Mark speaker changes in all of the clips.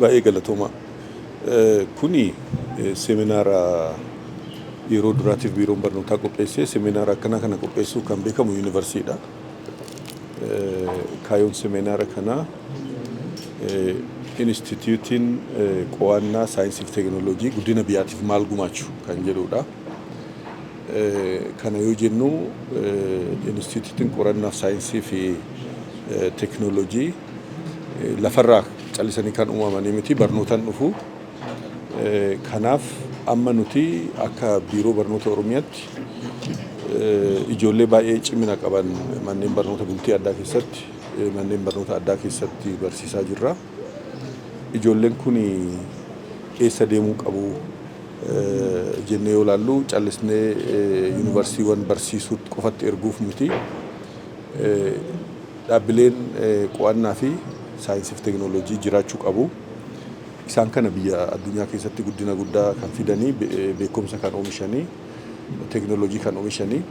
Speaker 1: Baay'ee galatooma. Kuni seminaara yeroo duraatiif biiroon barnootaa qopheessee seminaara akkanaa kana qopheessuu kan beekamu yuunivarsiidha. Kaayyoon seminaara kanaa Inistituutiin qo'annaa saayinsii fi teekinooloojii guddina biyyaatiif maal gumaachu kan jedhudha. Kana yoo jennu Inistituutiin qorannaa saayinsii fi teekinooloojii lafarraa callisanii kan uumamanii miti barnootaan dhufu. Kanaaf amma nuti akka biiroo barnoota Oromiyaatti ijoollee baay'ee cimina qaban manneen barnoota bultii addaa keessatti manneen barnoota addaa keessatti barsiisaa jirra. Ijoolleen kun eessa deemuu qabu jennee yoo ilaallu callisnee yuunivarsiitiiwwan barsiisuu qofatti erguuf miti. Dhaabbileen qo'annaa fi saayinsii fi teekinooloojii jiraachuu qabu. Isaan kana biyya addunyaa keessatti guddina guddaa kan fidanii beekumsa kan oomishanii teekinooloojii kan oomishanii.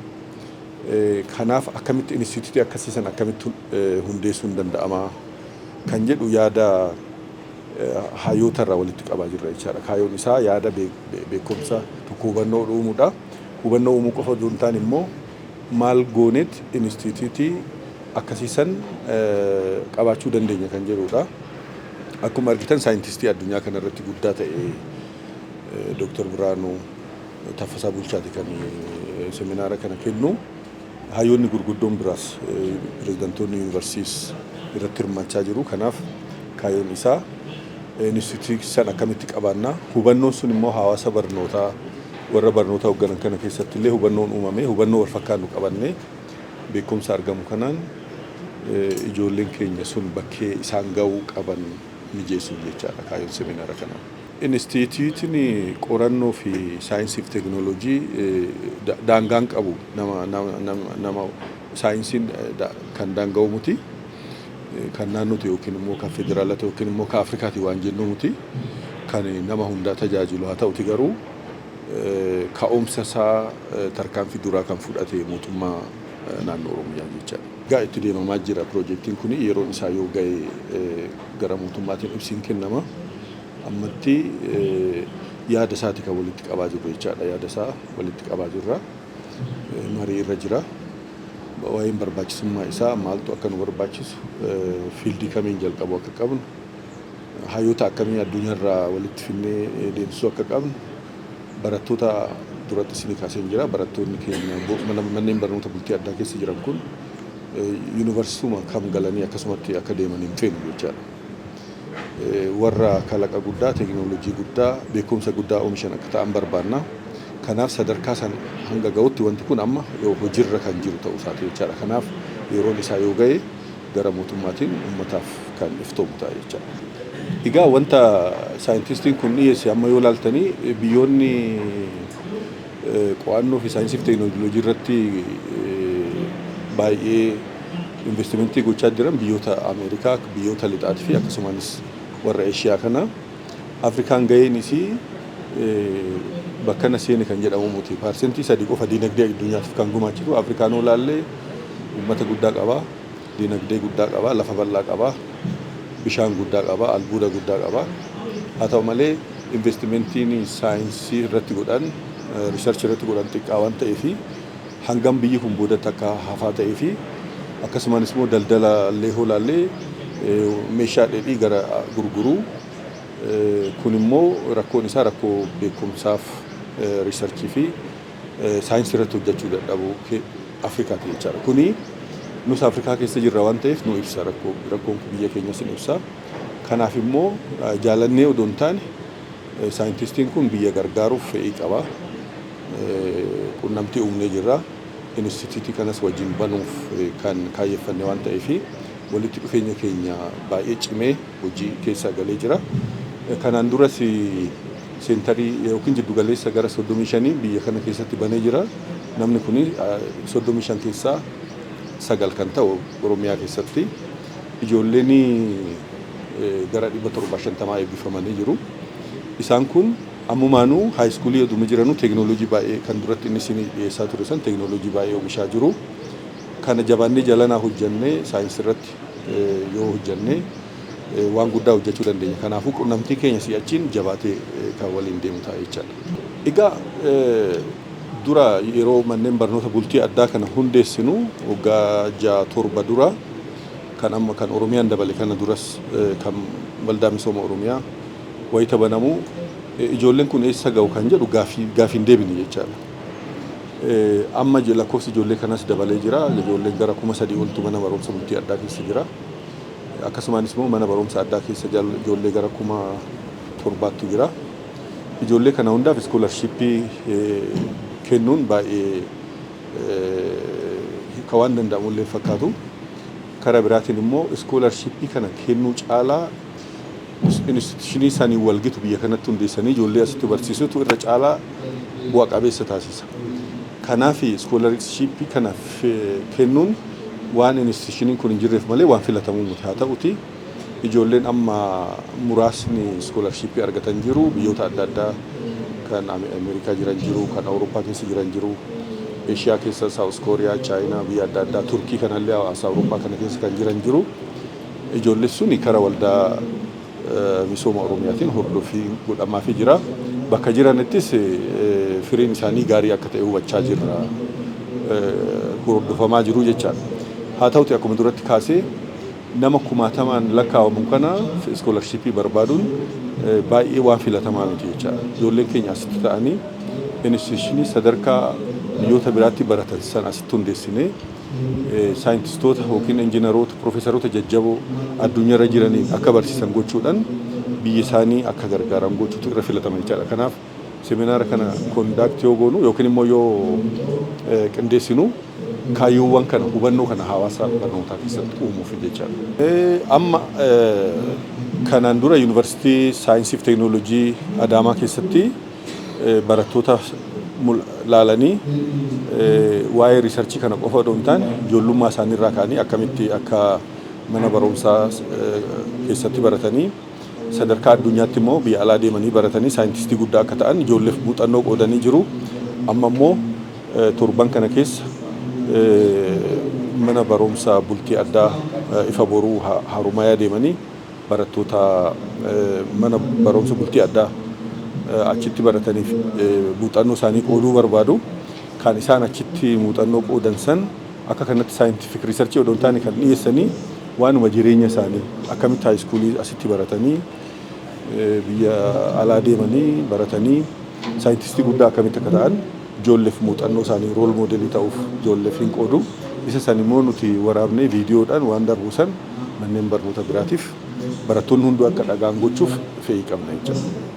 Speaker 1: Kanaaf akkamitti inistituutii akkasiisan akkamitti hundeessuun danda'ama kan jedhu yaada hayyootarraa walitti qabaa jirra jechaadha. Kaayyoon isaa yaada beekumsa tokko hubannoo uumuudha. Hubannoo uumuu qofa osoo hin taane immoo maal gooneet inistituutii akkasiisan qabaachuu dandeenya kan jedhudha. Akkuma argitan saayintistii addunyaa kanarratti guddaa ta'e Dr. Biraanuu Taffasaa Bulchaati kan seminaara kana kennu. Hayyoonni gurguddoon biraas pirezidaantoonni yuunivarsiitis irratti hirmaachaa jiru. Kanaaf kaayyoon isaa inistituutii san akkamitti qabaannaa hubannoon sun immoo hawaasa barnootaa warra barnoota hoogganan kana keessatti illee hubannoon uumamee hubannoo wal fakkaatu qabannee beekumsa argamu kanaan ijoolleen keenya sun bakkee isaan ga'uu qaban mijeessuuf jechaadha kaayyoon seminaara kanaa. Inistituutiin qorannoo fi saayinsii fi teekinooloojii daangaan qabu nama saayinsiin kan daanga'u muti. Kan naannootti yookiin immoo kan federaalatti yookiin immoo kan Afrikaatti waan jennu muti. Kan nama hundaa tajaajilu haa ta'uti garuu ka'umsa isaa tarkaanfii duraa kan fudhate mootummaa naannoo Oromiyaa jechaadha. Egaa itti deemamaa jira piroojeektiin kun yeroon isaa yoo ga'e gara mootummaatiin ibsiin kennama. Ammatti yaada isaati kan walitti qabaa jirru jechaadha. Yaada isaa walitti qabaa jirra. Marii irra jira. Waa'een barbaachisummaa isaa maaltu akka nu barbaachisu fiildii kamiin jalqabu akka qabnu hayyoota akkamii addunyaarraa walitti finnee deemsisuu akka qabnu barattoota duratti isinii kaaseen jira. Barattoonni keenya manneen barnoota bultii addaa keessa jiran kun yuunivarsiituma kam galanii akkasumatti akka deeman hin feenu jechaadha. Warra kalaqa guddaa, teekinooloojii guddaa, beekumsa guddaa oomishan akka ta'an barbaanna. Kanaaf sadarkaa san hanga ga'utti wanti kun amma hojiirra kan jiru ta'uu isaati jechaadha. Kanaaf yeroon isaa yoo ga'e gara mootummaatiin uummataaf kan iftoomu ta'a jechaadha. Egaa wanta saayintistiin kun dhiyeesse amma yoo ilaaltanii biyyoonni qo'annoo fi saayinsii fi teekinooloojii irratti baay'ee investimentii gochaa jiran biyyoota Ameerikaa, biyyoota lixaatii fi akkasumas warra Eeshiyaa kana. Afrikaan ga'een isii bakka na seene kan jedhamu muti. Parsentii 3 qofa diinagdee addunyaatiif kan gumaachitu. Afrikaan olaallee uummata guddaa qaba, diinagdee guddaa qaba, lafa bal'aa qaba, bishaan guddaa qaba, albuuda guddaa qaba. Haa ta'u malee investimentiin saayinsii irratti godhan, riisarchii irratti godhan xiqqaa waan ta'eef hangam biyyi kun boodatti akka hafaa ta'ee fi akkasumas immoo daldala illee olaallee meeshaa dheedhii gara gurguruu. Kun immoo rakkoon isaa rakkoo beekumsaaf riisarchii fi saayinsii irratti hojjechuu dadhabuu Afrikaati jechaadha. Kuni nus Afrikaa keessa jirra waan ta'eef nu ibsa rakkoon biyya keenyas ni ibsa. Kanaaf immoo jaalannee odoo hin taane saayintistiin kun biyya gargaaruuf fedhii qaba. Qunnamtii uumnee jirra. Inistituutii kanas wajjin banuuf kan kaayyeffanne waan ta'eef walitti dhufeenya keenya baay'ee cimee hojii keessa galee jira. Kanaan duras seentarii yookiin jiddu galeessa gara 35 biyya kana keessatti banee jira. Namni kun 35 keessaa 9 kan ta'u Oromiyaa keessatti ijoolleen gara 750 eebbifamanii jiru. Isaan kun ammumaanuu haayiskuulii oduma jiranuu teekinooloojii baay'ee kan duratti inni isin dhiyeessaa ture san teekinooloojii baay'ee oomishaa jiru. Kana jabaannee jalanaa hojjannee saayinsii irratti yoo hojjannee waan guddaa hojjechuu dandeenya. Kanaafuu quunnamtii keenya si'achiin jabaatee kan waliin deemu ta'a jechaadha. Egaa dura yeroo manneen barnoota bultii addaa kana hundeessinu waggaa 6-7 dura kan amma kan Oromiyaan dabale kana duras kan waldaa misooma Oromiyaa wayita banamu ijoolleen kun eessa ga'u kan jedhu gaafiin deebine jechaadha. Amma lakkoofsi ijoollee kanas dabalee jira. Ijoolleen gara 3,000 oltu mana barumsa bultii addaa keessa jira. Akkasumas immoo mana barumsa addaa keessa ijoollee gara 7,000tu jira. Ijoollee kana hundaaf iskoolarshipii kennuun baay'ee kan waan danda'amullee fakkaatu. Karaa biraatiin immoo iskoolarshipii kana kennuu caalaa instituushinii isaanii walgitu biyya kanatti hundeessanii ijoollee asitti barsiisutu irra caalaa bu'a qabeessa taasisa. Kanaaf iskoolarshipii kana kennuun waan instituushiniin kun hin jirreef malee waan filatamuu miti. Haa ta'uti ijoolleen amma muraasni iskoolarshipii argatan jiru. Biyyoota adda addaa kan Ameerikaa jiran jiru, kan Awurooppaa keessa jiran jiru, Eeshiyaa keessa Saawus Kooriyaa, Chaayinaa, biyya adda addaa, Turkii kanallee hawaasa Awurooppaa kana keessa kan jiran jiru. Ijoolleen suni karaa waldaa misooma Oromiyaatiin hordofii godhamaafii jira. Bakka jiranittis firiin isaanii gaarii akka ta'e hubachaa jirra. Hordofamaa jiru jechaadha. Haa ta'uti akkuma duratti kaasee nama 1,000 lakkaa'amu kana iskoolarshipii barbaaduun baay'ee waan filatamaa miti jechaadha. Ijoolleen keenya asitti ta'anii instituushinii sadarkaa biyyoota biraatti baratan san asitti hundeessinee saayintistoota yookiin injiinaroota, piroofeesaroota jajjaboo addunyaarra jiraniin akka barsiisan gochuudhaan biyya isaanii akka gargaaran gochuutu irra filatama jechaadha. Kanaaf seminaara kana kondaaktii yoo goonu yookiin immoo yoo qindeessinu kaayyoowwan kana hubannoo kana hawaasa barnootaa keessatti uumuuf jechaadha. Amma kanaan dura yuunivarsiitii saayinsii fi teekinooloojii Adaamaa keessatti barattoota laalanii waa'ee riisarchii kana qofa osoo hin taane ijoollummaa isaaniirraa ka'anii akkamitti akka mana barumsaa keessatti baratanii sadarkaa addunyaatti immoo biyya alaa deemanii baratanii saayintistii guddaa akka ta'an ijoolleef muuxannoo qoodanii jiru. Amma immoo torban kana keessa mana barumsa bultii addaa ifa boruu Harumayaa deemanii barattoota mana barumsa bultii addaa achitti barataniif muuxannoo isaanii qooduu barbaadu. Kan isaan achitti muuxannoo qoodan san akka kanatti saayintifik riisarchii odoo hin taane kan dhiyeessanii waanuma jireenya isaanii akkamitti haayiskuulii asitti baratanii biyya alaa deemanii baratanii saayintistii guddaa akkamitti akka ta'an ijoolleef muuxannoo isaanii rool moodelii ta'uuf ijoolleef hin qoodu. Isa san immoo nuti waraabnee viidiyoodhaan waan darbu san manneen barnoota biraatiif barattoonni hunduu akka dhagaan gochuuf fedhii qabna jechuudha.